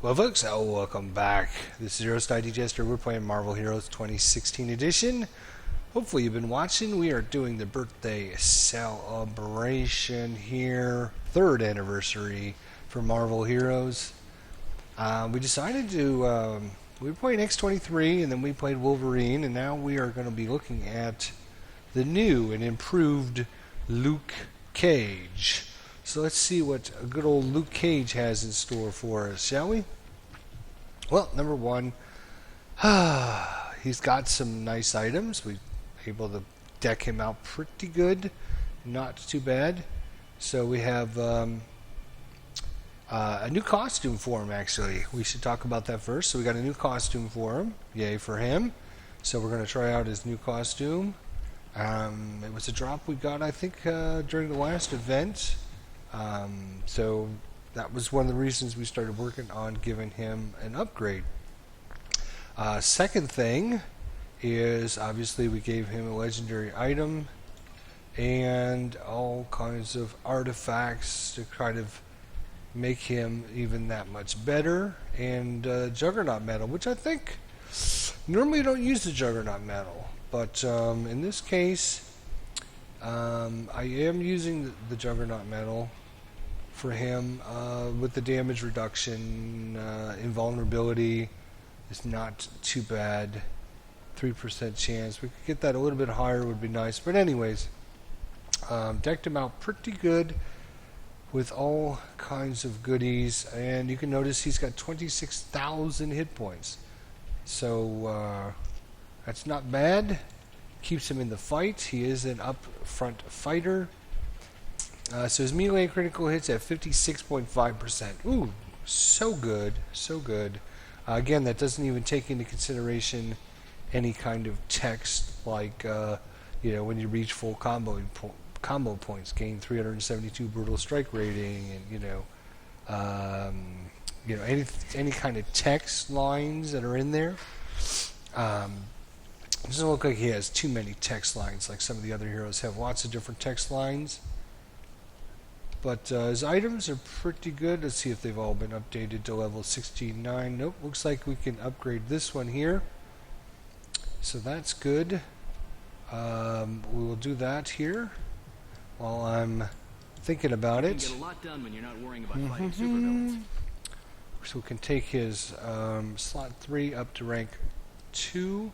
Well, folks, welcome back. This is Zero Star Digester. We're playing Marvel Heroes 2016 edition. Hopefully, you've been watching. We are doing the birthday celebration here, third anniversary for Marvel Heroes. We decided to. We were playing X-23, and then we played Wolverine, and now we are going to be looking at the new and improved Luke Cage. So let's see what a good old Luke Cage has in store for us, shall we? Well, number one, he's got some nice items. We're able to deck him out pretty good, not too bad. So we have a new costume for him, actually. We should talk about that first. So we got a new costume for him. Yay for him. So we're going to try out his new costume. It was a drop we got, I think, during the last event. So that was one of the reasons we started working on giving him an upgrade. Second thing is obviously we gave him a legendary item and all kinds of artifacts to kind of make him even that much better, and Juggernaut Metal, which I think normally you don't use the Juggernaut Metal, but in this case I am using the Juggernaut Metal for him with the damage reduction. Invulnerability is not too bad. 3% chance. We could get that a little bit higher, would be nice. But anyways, decked him out pretty good with all kinds of goodies. And you can notice he's got 26,000 hit points. So that's not bad. Keeps him in the fight. He is an up-front fighter. So his melee critical hits at 56.5%. Ooh, so good, so good. Again, that doesn't even take into consideration any kind of text like, when you reach full combo points, gain 372 brutal strike rating, and any kind of text lines that are in there. It doesn't look like he has too many text lines like some of the other heroes have. Lots of different text lines. But his items are pretty good. Let's see if they've all been updated to level 69. Nope, looks like we can upgrade this one here. So that's good. We will do that here while I'm thinking about it. You can get a lot done when you're not worrying about fighting supervillains. So we can take his slot 3 up to rank 2.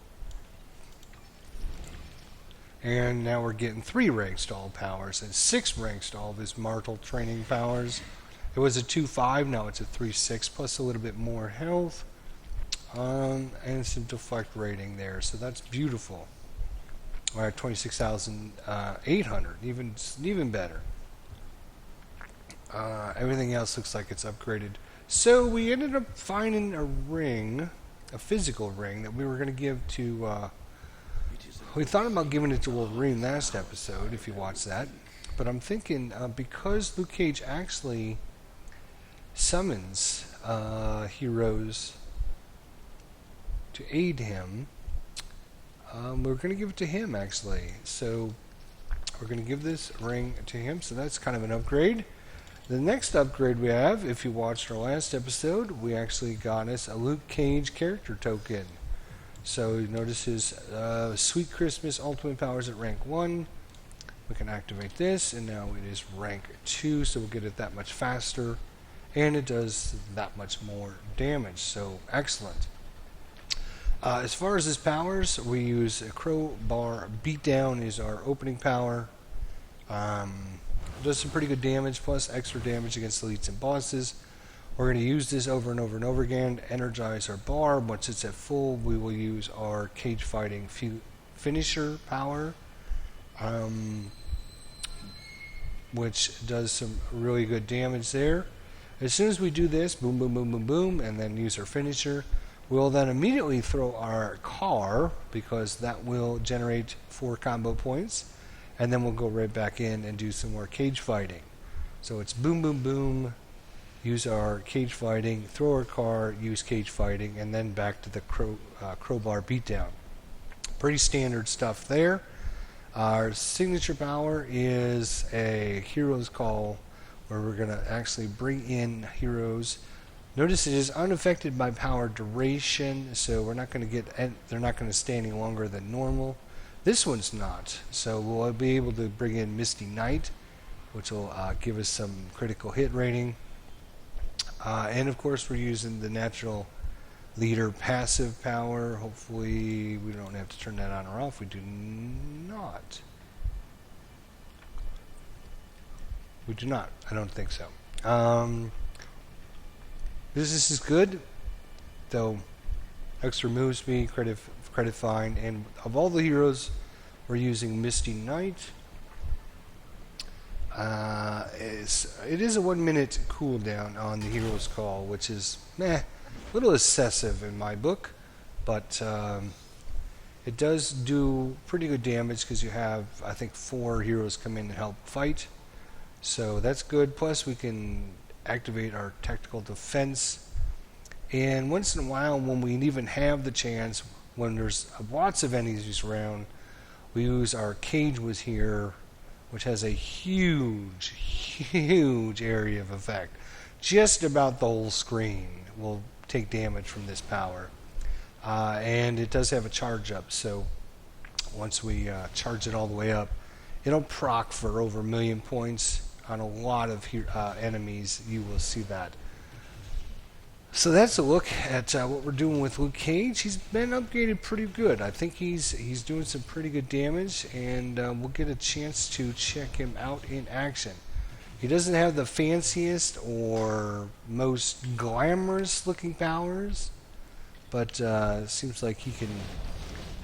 And now we're getting 3 rank stall powers and 6 rank stall of his martial training powers. It was a 2-5, now it's a 3-6, plus a little bit more health. And some deflect rating there, so that's beautiful. Alright, 26,800, even better. Everything else looks like it's upgraded. So we ended up finding a ring, a physical ring, that we were going to give to... we thought about giving it to Wolverine last episode, if you watched that. But I'm thinking, because Luke Cage actually summons heroes to aid him, we're going to give it to him, actually. So we're going to give this ring to him, so that's kind of an upgrade. The next upgrade we have, if you watched our last episode, we actually got us a Luke Cage character token. So you notice his Sweet Christmas ultimate powers at rank 1. We can activate this, and now it is rank 2, so we'll get it that much faster. And it does that much more damage, so excellent. As far as his powers, we use a Crowbar Beatdown is our opening power. Does some pretty good damage, plus extra damage against elites and bosses. We're going to use this over and over and over again to energize our bar. Once it's at full, we will use our Cage Fighting Finisher power, which does some really good damage there. As soon as we do this, boom, boom, boom, boom, boom, and then use our finisher, we'll then immediately throw our car, because that will generate 4 combo points, and then we'll go right back in and do some more cage fighting. So it's boom, boom, boom, use our cage fighting, throw our car, use cage fighting, and then back to the crowbar beatdown. Pretty standard stuff there. Our signature power is a Hero's Call, where we're going to actually bring in heroes Notice it is unaffected by power duration, so we're not going to get. They're not going to stay any longer than normal. This one's not, so we'll be able to bring in Misty Knight, which will give us some critical hit rating. And of course, we're using the natural leader passive power. Hopefully, we don't have to turn that on or off. We do not. We do not. I don't think so. Business is good, though. Extra move speed, credit fine, and of all the heroes, we're using Misty Knight. It is a 1 minute cooldown on the hero's call, which is a little excessive in my book, but it does do pretty good damage because you have, I think, 4 heroes come in and help fight. So that's good. Plus, we can activate our tactical defense. And once in a while, when we even have the chance, when there's lots of enemies around, we use our Cage was here, which has a huge area of effect. Just about the whole screen will take damage from this power. And it does have a charge up, so once we charge it all the way up, it'll proc for over 1 million points on a lot of enemies. You will see that. So that's a look at what we're doing with Luke Cage. He's been upgraded pretty good. I think he's doing some pretty good damage, and we'll get a chance to check him out in action. He doesn't have the fanciest or most glamorous looking powers, but it seems like he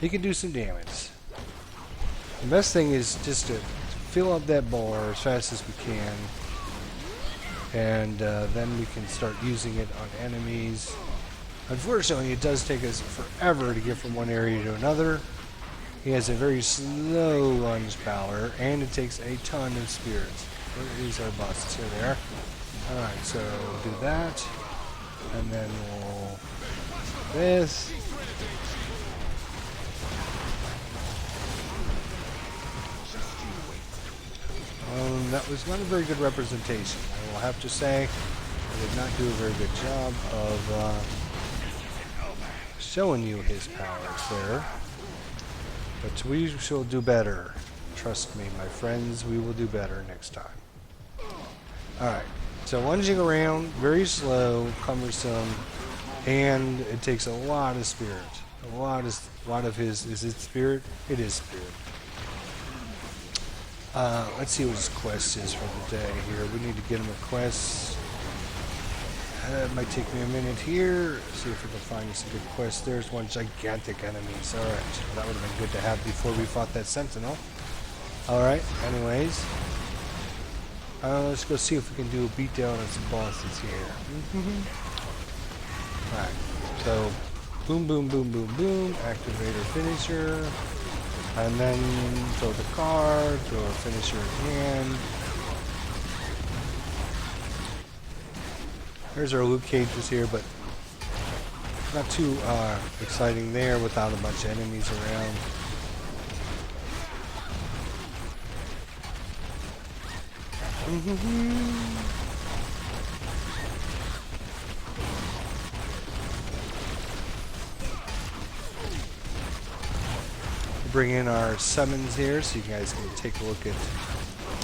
can do some damage. The best thing is just to fill up that bar as fast as we can, and then we can start using it on enemies. Unfortunately, it does take us forever to get from one area to another. He has a very slow lunge power, and it takes a ton of spirits. Where is our bosses? Here they are. Alright, so we'll do that, and then we'll this. That was not a very good representation. I will have to say, I did not do a very good job of showing you his powers there. But we shall do better. Trust me, my friends, we will do better next time. Alright, so lunging around, very slow, cumbersome, and it takes a lot of spirit. A lot of his, is it spirit? It is spirit. Let's see what his quest is for the day here. We need to get him a quest. It might take me a minute here. See if we can find some good quests. There's one gigantic enemy. Alright, that would have been good to have before we fought that sentinel. Alright, anyways. Let's go see if we can do a beatdown on some bosses here. Alright, so boom, boom, boom, boom, boom. Activator finisher. And then throw the card, throw a finisher in hand. There's our Luke Cages here, but not too exciting there without a bunch of enemies around. Bring in our summons here so you guys can take a look at.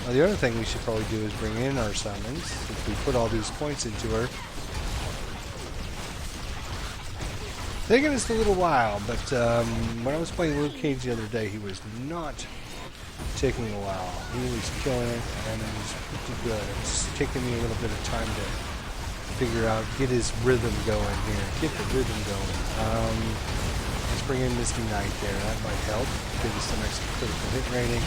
The other thing we should probably do is bring in our summons since we put all these points into her. Taking us a little while, but when I was playing Luke Cage the other day, he was not taking a while. He was killing it, and it was pretty good. It's taking me a little bit of time to figure out, get his rhythm going here. Get the rhythm going. Let's bring in Misty Knight there. That might help. Give us some extra critical hit rating.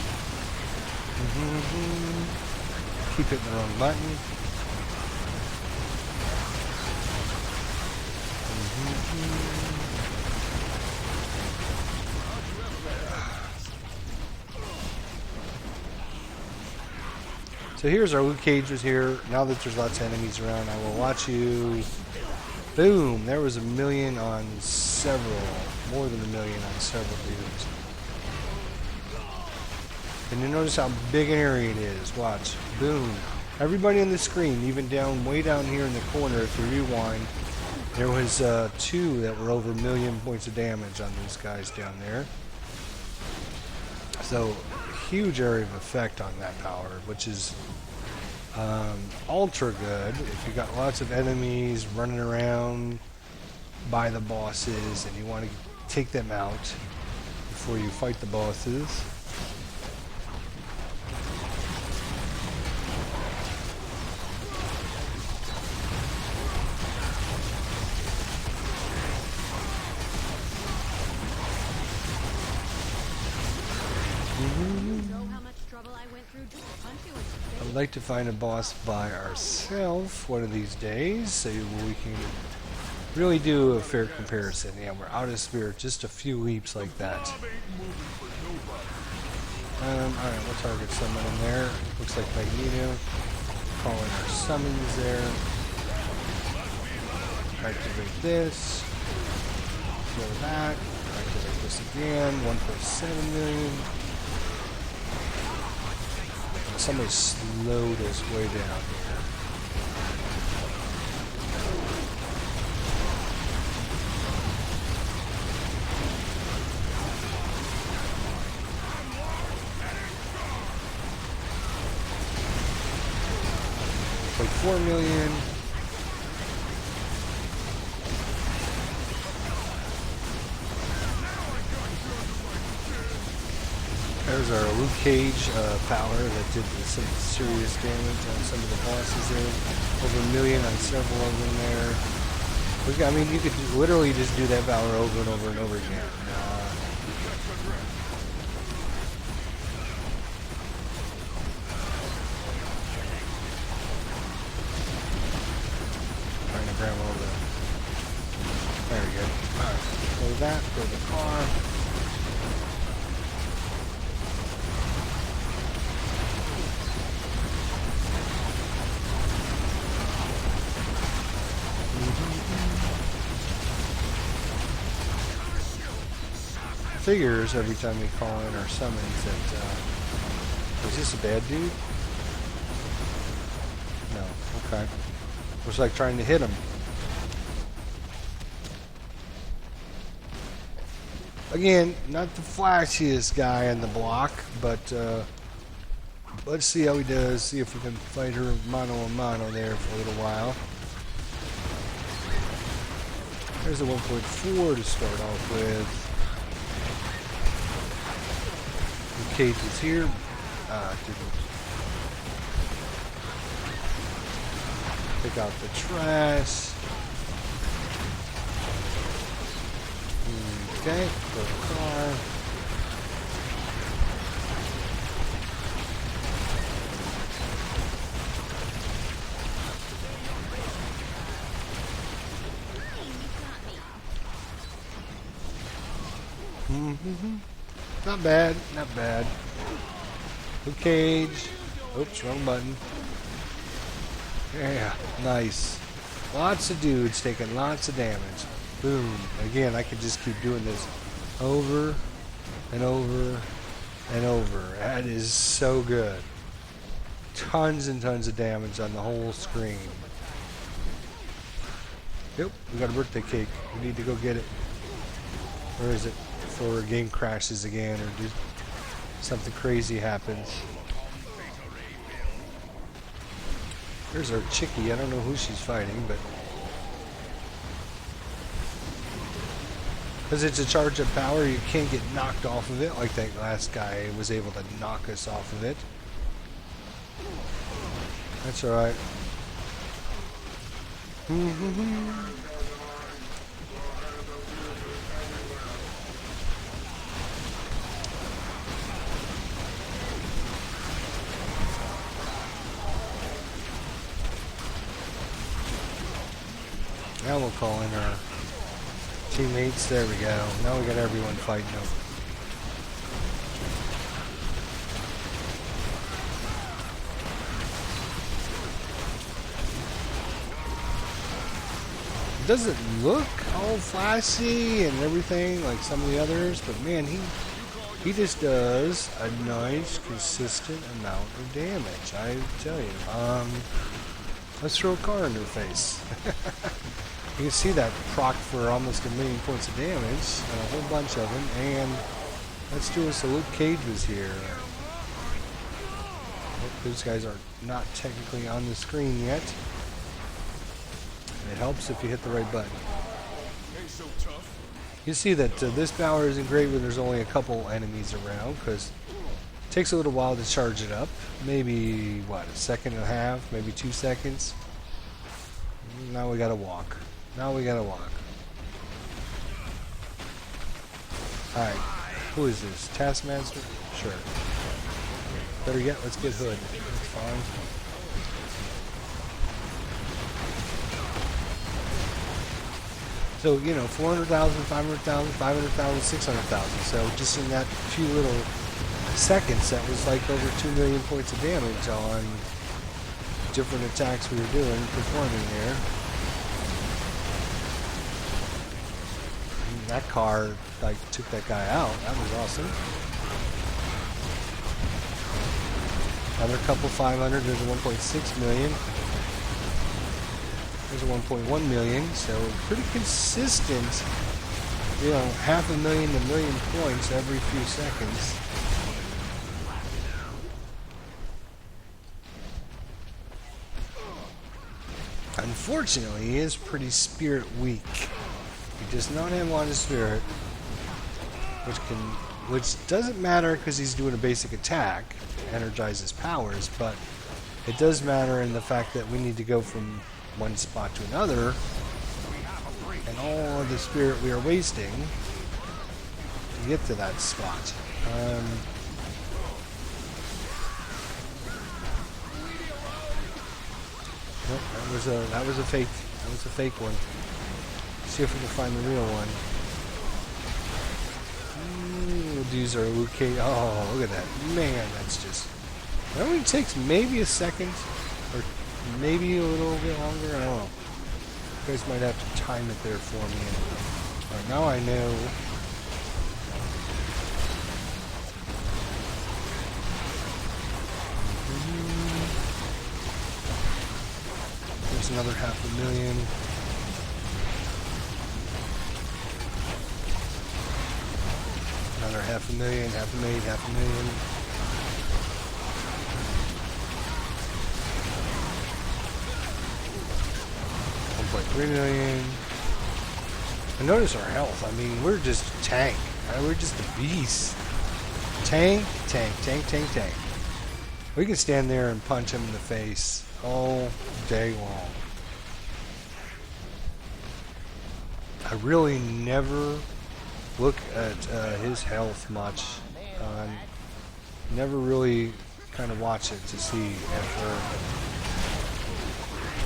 Keep hitting the wrong button. So here's our Luke Cages here. Now that there's lots of enemies around, I will watch you. Boom! There was 1 million on several, more than 1 million on several dudes. And you notice how big an area it is. Watch. Boom. Everybody on the screen, even down way down here in the corner, if you rewind, there was 2 that were over 1,000,000 points of damage on these guys down there. So, huge area of effect on that power, which is ultra good if you got lots of enemies running around by the bosses and you want to take them out before you fight the bosses. I'd like to find a boss by ourselves one of these days so we can really do a fair comparison. Yeah, we're out of spirit, just a few leaps like that. Alright, we'll target someone in there. Looks like Magneto. Calling our summons there. Activate this. Kill that. Activate this again. 1.7 million. Somebody slowed us way down here. Like 4 million. There's our Luke Cage power that did some serious damage on some of the bosses there. Over 1 million on several of them there. I mean, you could literally just do that power over and over and over again. Trying to grab all the... There we go. Alright, go that, go to the car. Figures every time we call in our summons that is this a bad dude? No, okay. Looks like trying to hit him. Again, not the flashiest guy in the block, but let's see how he does. See if we can fight her mano a mano there for a little while. There's a 1.4 to start off with. Cage is here. Didn't pick out the trash. Okay, go to the car. Not bad, not bad. Luke Cage. Oops, wrong button. Yeah, nice. Lots of dudes taking lots of damage. Boom. Again, I could just keep doing this over and over and over. That is so good. Tons and tons of damage on the whole screen. Yep, we got a birthday cake. We need to go get it. Where is it? Before the game crashes again or just something crazy happens. There's our chickie. I don't know who she's fighting, but because it's a charge of power, you can't get knocked off of it like that last guy was able to knock us off of it. That's alright. Now we'll call in our teammates. There we go. Now we got everyone fighting them. It doesn't look all flashy and everything like some of the others, but man, he just does a nice, consistent amount of damage. I tell you. Let's throw a car in their face. You can see that proc for almost 1,000,000 points of damage, and a whole bunch of them. And let's do us a Luke Cage was here. Those guys are not technically on the screen yet. It helps if you hit the right button. You see that this power isn't great when there's only a couple enemies around, because it takes a little while to charge it up. Maybe, what, a second and a half, maybe 2 seconds. Now we gotta walk. Now we gotta walk. Alright, who is this? Taskmaster? Sure. Better yet, let's get Hood. That's fine. So, you know, 400,000, 500,000, 500,000, 600,000. So just in that few little seconds, that was like over 2,000,000 points of damage on different attacks we were doing, performing there. And that car, like, took that guy out. That was awesome. Another couple 500. There's a 1.6 million. There's a 1.1 million. So pretty consistent. You know, 500,000 to 1,000,000 points every few seconds. Unfortunately, he is pretty spirit weak. He does not have a lot of spirit, which doesn't matter because he's doing a basic attack, energize his powers, but it does matter in the fact that we need to go from one spot to another, and all of the spirit we are wasting to get to that spot. Nope, that was a fake. That was a fake one. Let's see if we can find the real one. Ooh, these are Luke Cage. Oh, look at that. Man, that's just... It only takes maybe a second, or maybe a little bit longer. I don't know. You guys might have to time it there for me. Alright, now I know. There's another 500,000. Another 500,000, 500,000, 500,000. 1.3 million. And notice our health. I mean, we're just a tank. Right? We're just a beast. Tank, tank, tank, tank, tank. We can stand there and punch him in the face all day long. I really never look at his health much. Never really kind of watch it to see if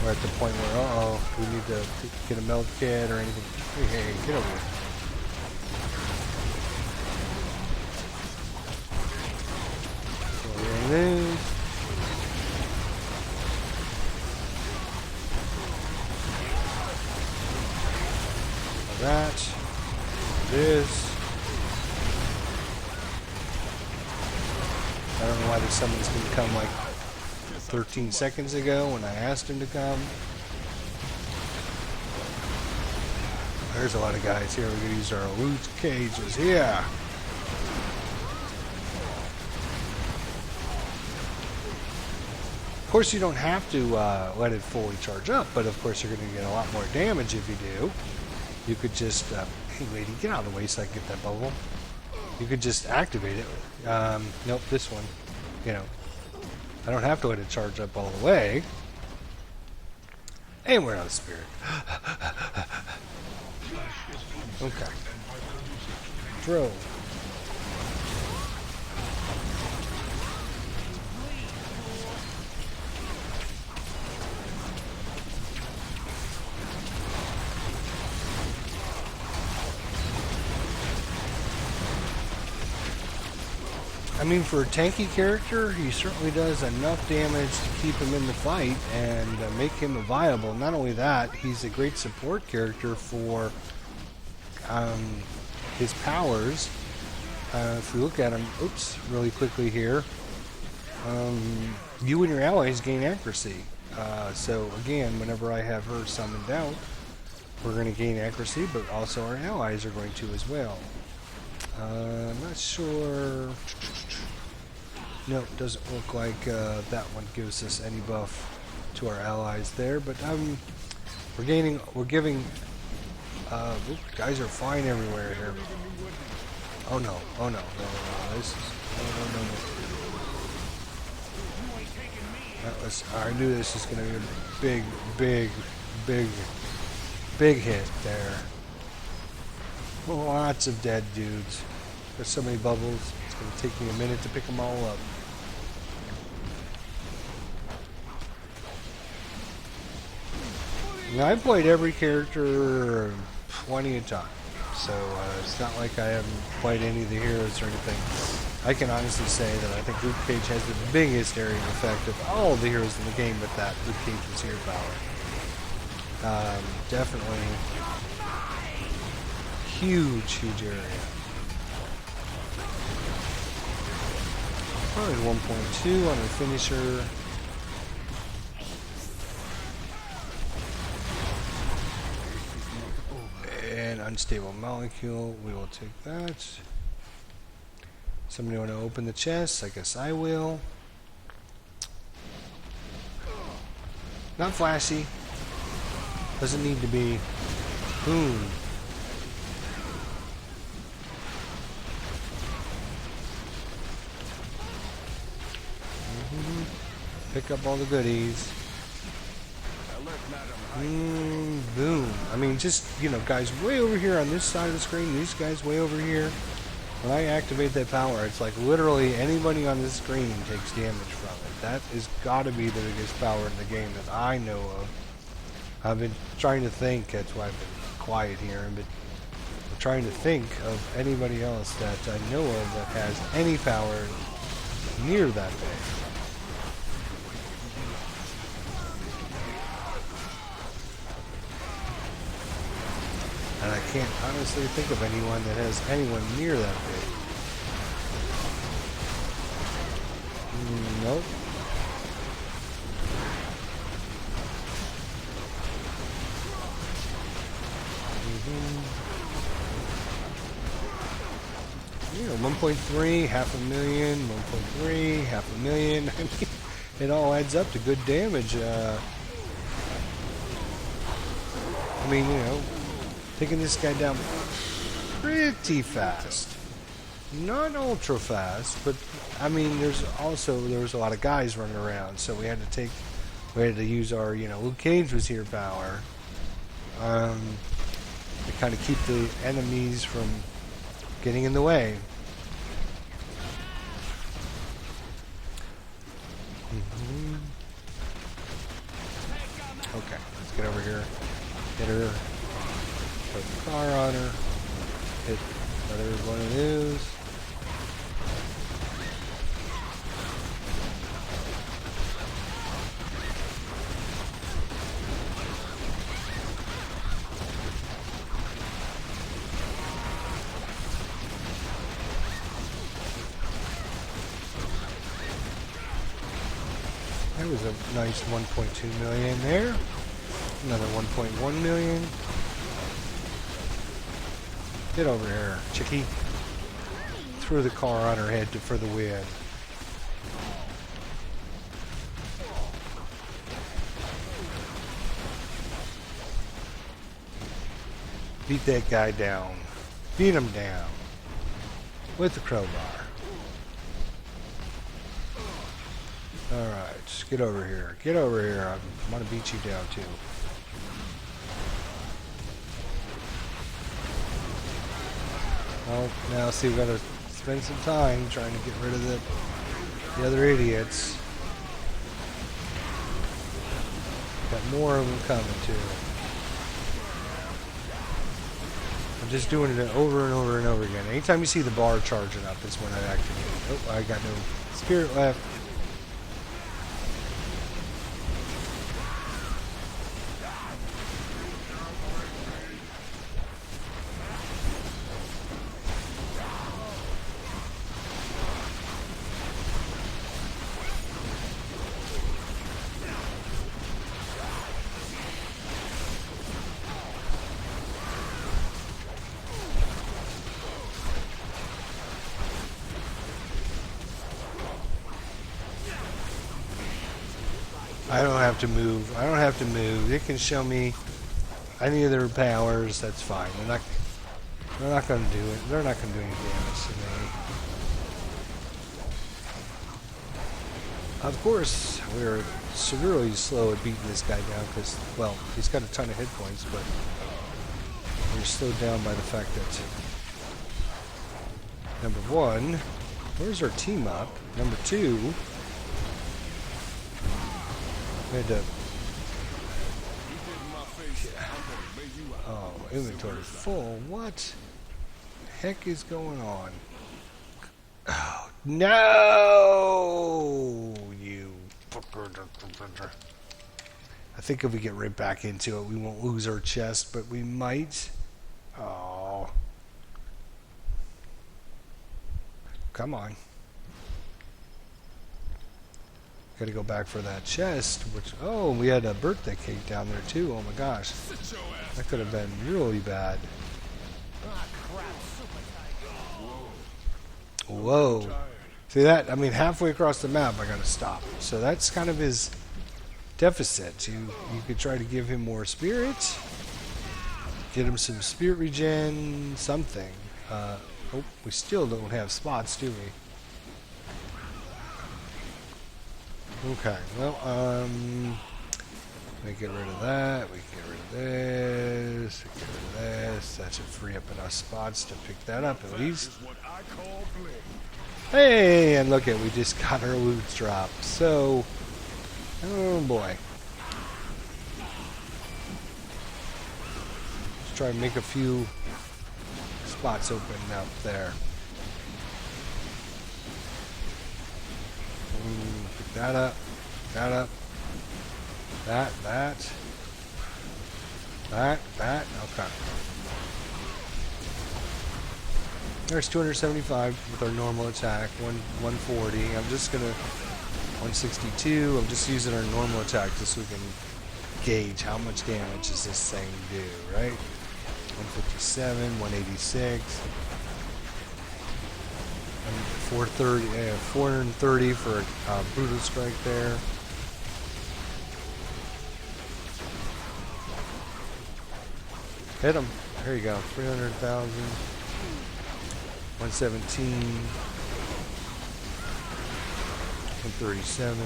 we're at the point where, uh-oh, we need to get a meld kit or anything. Hey, get over here. So there it is. That. This. I don't know why this summons didn't come like 13 seconds ago when I asked him to come. There's a lot of guys here. We're going to use our Luke Cages here. Of course, you don't have to let it fully charge up, but of course you're going to get a lot more damage if you do. You could just, hey lady, get out of the way so I can get that bubble. You could just activate it. Nope, this one. You know, I don't have to let it charge up all the way. And we're out of spirit. Okay. Throw. I mean, for a tanky character, he certainly does enough damage to keep him in the fight and make him viable. Not only that, he's a great support character for his powers, If we look at them, oops, really quickly here, you and your allies gain accuracy. So again, whenever I have her summoned out, we're going to gain accuracy, but also our allies are going to as well. I'm not sure. No, doesn't look like that one gives us any buff to our allies there, but we're giving. Oop, guys are flying everywhere here. Oh no! Oh no! No! This is no! That was. I knew this was going to be a big hit there. Lots of dead dudes. There's so many bubbles. It's going to take me a minute to pick them all up. Now, I've played every character plenty of times, so it's not like I haven't played any of the heroes or anything. I can honestly say that I think Luke Cage has the biggest area of effect of all the heroes in the game with that Luke Cage's hero power. Definitely huge area. Probably 1.2 on our finisher. And unstable molecule, we will take that. Somebody want to open the chest? I guess I will. Not flashy. Doesn't need to be. Boom. Pick up all the goodies. Boom. I mean, just, guys way over here on this side of the screen, these guys way over here. When I activate that power, it's like literally anybody on this screen takes damage from it. That has got to be the biggest power in the game that I know of. I've been trying to think, that's why I've been quiet here, but I'm trying to think of anybody else that I know of that has any power near that big. And I can't honestly think of anyone that has anyone near that big. Nope. You know, 1.3, half a million, 1.3, half a million. I mean, it all adds up to good damage. I mean, taking this guy down pretty fast. Not ultra fast, but I mean, there was a lot of guys running around, so we had to use our, Luke Cage was here power, to kind of keep the enemies from getting in the way. Okay, let's get over here. Hit her. Put the car on her. Hit another one of those. That was a nice 1.2 million there. Another 1.1 million. Get over here, chickie. Threw the car on her head for the win. Beat that guy down. Beat him down. With the crowbar. Alright, get over here. Get over here. I want to beat you down too. Well, now see, we've got to spend some time trying to get rid of the other idiots. Got more of them coming too. I'm just doing it over and over and over again. Anytime you see the bar charging up, that's when I activate it. Oh, I got no spirit left. I don't have to move. I don't have to move. It can show me any of their powers. That's fine. They're not going to do it. They're not going to do any damage to me. Of course, we're severely slow at beating this guy down because, well, he's got a ton of hit points, but we're slowed down by the fact that, number one, where's our team up? Number two, we had to... Oh, inventory full. What the heck is going on? Oh, no! You fucker. I think if we get right back into it, we won't lose our chest, but we might. Oh. Come on. Gotta go back for that chest, which... Oh, we had a birthday cake down there, too. Oh, my gosh. That could have been really bad. Whoa. See that? I mean, halfway across the map, I gotta stop. So that's kind of his deficit. You could try to give him more spirit, get him some spirit regen, something. Oh, we still don't have spots, do we? Okay. Well, we get rid of that. We get rid of this. We get rid of this. That should free up enough spots to pick that up at least. Hey, and look at, we just got our loot drop. So, oh boy. Let's try and make a few spots open up there. Pick that up. That up. That. Okay. There's 275 with our normal attack. 140. I'm just gonna 162. I'm just using our normal attack just so we can gauge how much damage does this thing do, right? 157, 186. 430, 430 for brutal strike there. Hit him. There you go. 300,000. 117. 137.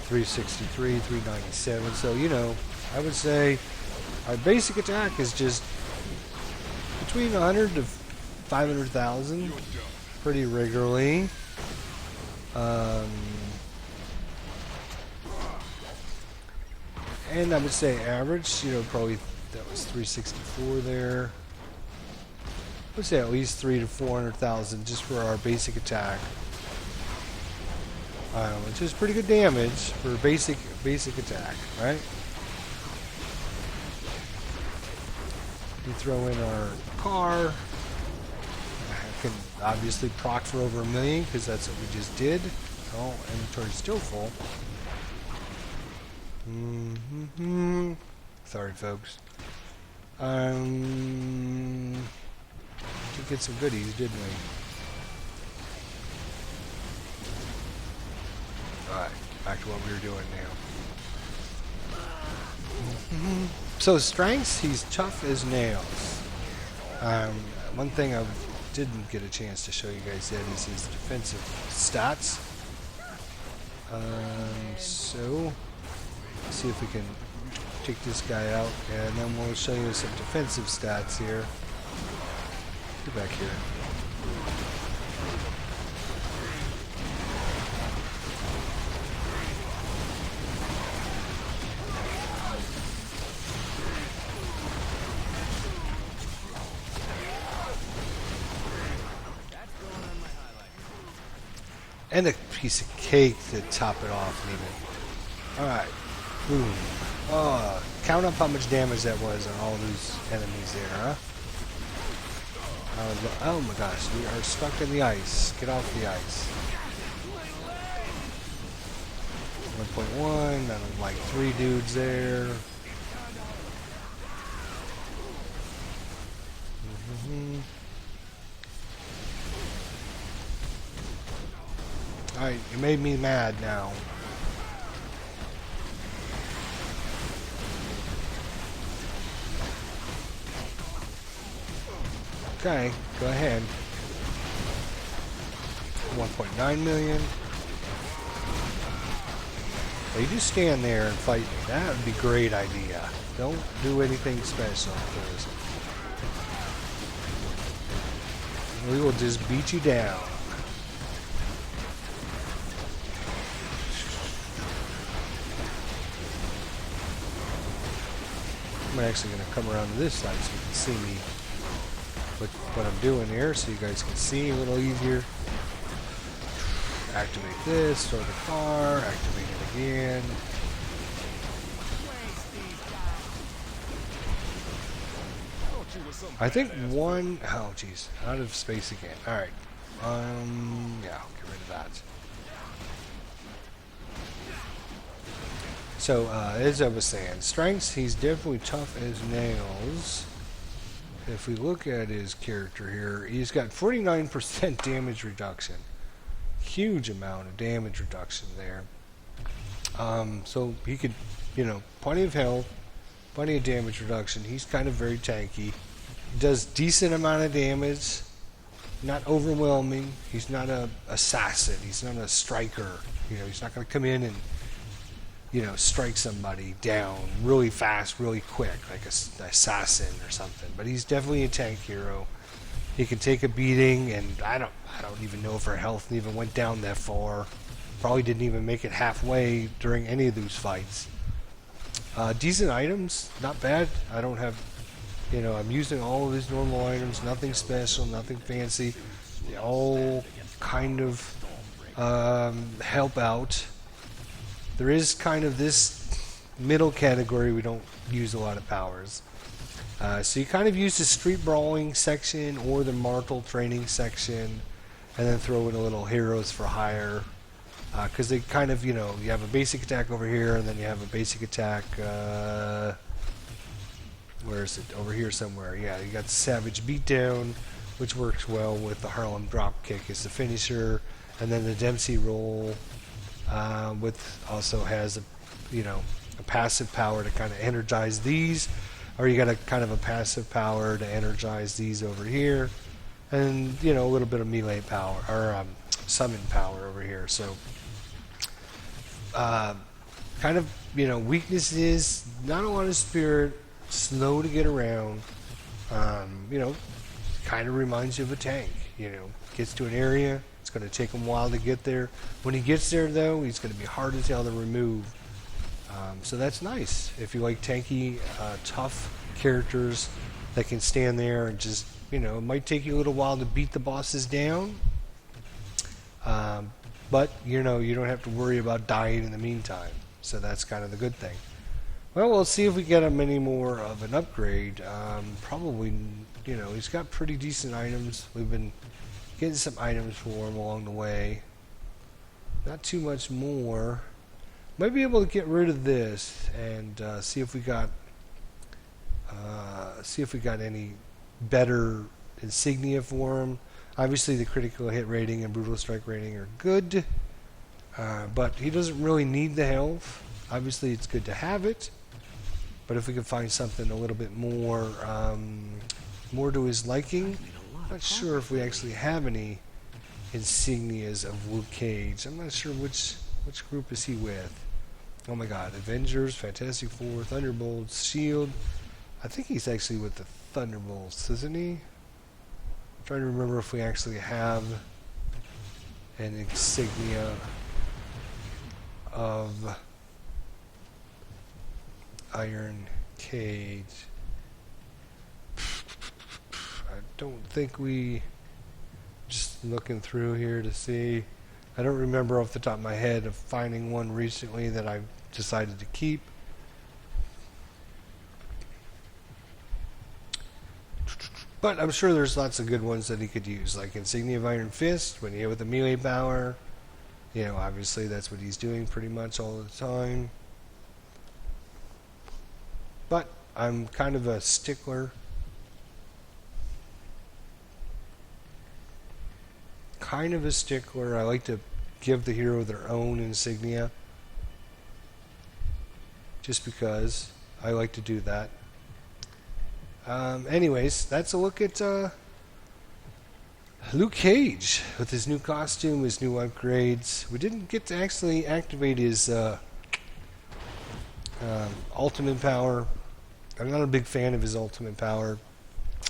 363. 397. So, you know, I would say our basic attack is just between 100 to 500,000 pretty regularly. And I would say average, you know, probably that was 364 there. I would say at least 300 to 400,000 just for our basic attack. Which is pretty good damage for basic attack, right? We throw in our car. I can obviously proc for over 1 million because that's what we just did. Oh, inventory's still full. Sorry, folks. Did get some goodies, didn't we? Alright, back to what we were doing now. So strengths, he's tough as nails. One thing I didn't get a chance to show you guys yet is his defensive stats. So let's see if we can take this guy out, and then we'll show you some defensive stats here. Get back here. And a piece of cake to top it off, even. Alright. Boom. Oh, count up how much damage that was on all those enemies there, huh? Oh my gosh, we are stuck in the ice. Get off the ice. 1.1, that was like 3 dudes there. Alright, you made me mad now. Okay, go ahead. 1.9 million. Well, you just stand there and fight me. That would be a great idea. Don't do anything special, because we will just beat you down. I'm actually going to come around to this side so you can see me, what I'm doing here, so you guys can see a little easier. Activate this, start the car, activate it again. I think one, oh geez, out of space again. Alright. Yeah, I'll get rid of that. So, as I was saying, strengths, he's definitely tough as nails. If we look at his character here, he's got 49% damage reduction. Huge amount of damage reduction there. So he could, you know, plenty of health, plenty of damage reduction. He's kind of very tanky. He does decent amount of damage, not overwhelming. He's not a assassin. He's not a striker. You know, he's not going to come in and, you know, strike somebody down really fast, really quick, like an assassin or something. But he's definitely a tank hero. He can take a beating, and I don't even know if her health even went down that far. Probably didn't even make it halfway during any of those fights. Decent items, not bad. I don't have, you know, I'm using all of his normal items, nothing special, nothing fancy. They all kind of help out. There is kind of this middle category we don't use a lot of powers. So you kind of use the street brawling section or the martial training section, and then throw in a little heroes for hire. Because they kind of, you know, you have a basic attack over here, and then you have a basic attack, where is it? Over here somewhere. Yeah, you got Savage Beatdown, which works well with the Harlem Dropkick as the finisher, and then the Dempsey Roll, with also has a, you know, a passive power to kind of energize these, or you got a kind of a passive power to energize these over here, and you know, a little bit of melee power or summon power over here. So kind of, you know, weaknesses, not a lot of spirit, slow to get around, you know, kind of reminds you of a tank. You know, gets to an area, it's going to take him a while to get there. When he gets there though, he's going to be hard as hell to remove. So that's nice if you like tanky, tough characters that can stand there and just, you know, it might take you a little while to beat the bosses down, but you know, you don't have to worry about dying in the meantime. So that's kind of the good thing. Well, we'll see if we get him any more of an upgrade. Probably, you know, he's got pretty decent items. We've been getting some items for him along the way. Not too much more. Might be able to get rid of this and see if we got any better insignia for him. Obviously, the critical hit rating and brutal strike rating are good, but he doesn't really need the health. Obviously, it's good to have it, but if we can find something a little bit more more to his liking, I'm not sure if we actually have any insignias of Luke Cage. I'm not sure which group is he with. Oh my God, Avengers, Fantastic Four, Thunderbolts, Shield. I think he's actually with the Thunderbolts, isn't he? I'm trying to remember if we actually have an insignia of Iron Cage. I don't think we... Just looking through here to see. I don't remember off the top of my head of finding one recently that I've decided to keep. But I'm sure there's lots of good ones that he could use, like Insignia of Iron Fist, when you hit with the melee power. You know, obviously that's what he's doing pretty much all the time. But I'm kind of a stickler. I like to give the hero their own insignia. Just because I like to do that. Anyways, that's a look at Luke Cage with his new costume, his new upgrades. We didn't get to actually activate his ultimate power. I'm not a big fan of his ultimate power.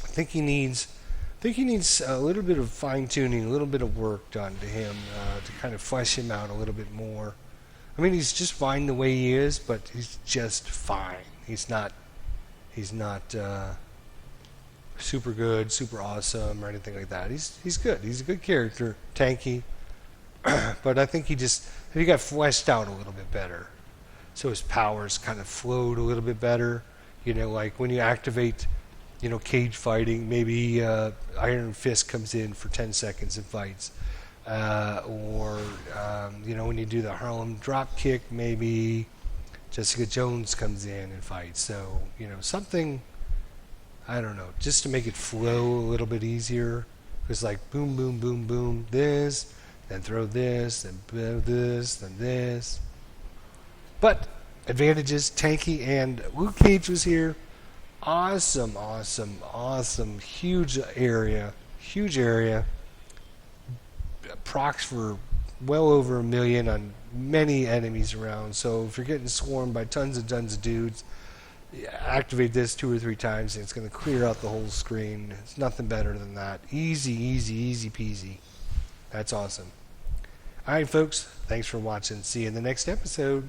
I think he needs a little bit of fine tuning, a little bit of work done to him to kind of flesh him out a little bit more. I mean, he's just fine the way he is, but he's just fine. He's not super good, super awesome, or anything like that. He's good. He's a good character, tanky, but I think he got fleshed out a little bit better. So his powers kind of flowed a little bit better. You know, like when you activate, cage fighting, maybe Iron Fist comes in for 10 seconds and fights. Or when you do the Harlem drop kick, maybe Jessica Jones comes in and fights. So, something, I don't know, just to make it flow a little bit easier. It's like boom, boom, boom, boom, this, then throw this, then this, then this. But advantages, tanky, and Luke Cage was here. Awesome, awesome, awesome. Huge area. Procs for well over 1 million on many enemies around. So if you're getting swarmed by tons and tons of dudes, activate this 2 or 3 times and it's going to clear out the whole screen. It's nothing better than that. Easy peasy. That's awesome. Alright folks, thanks for watching. See you in the next episode.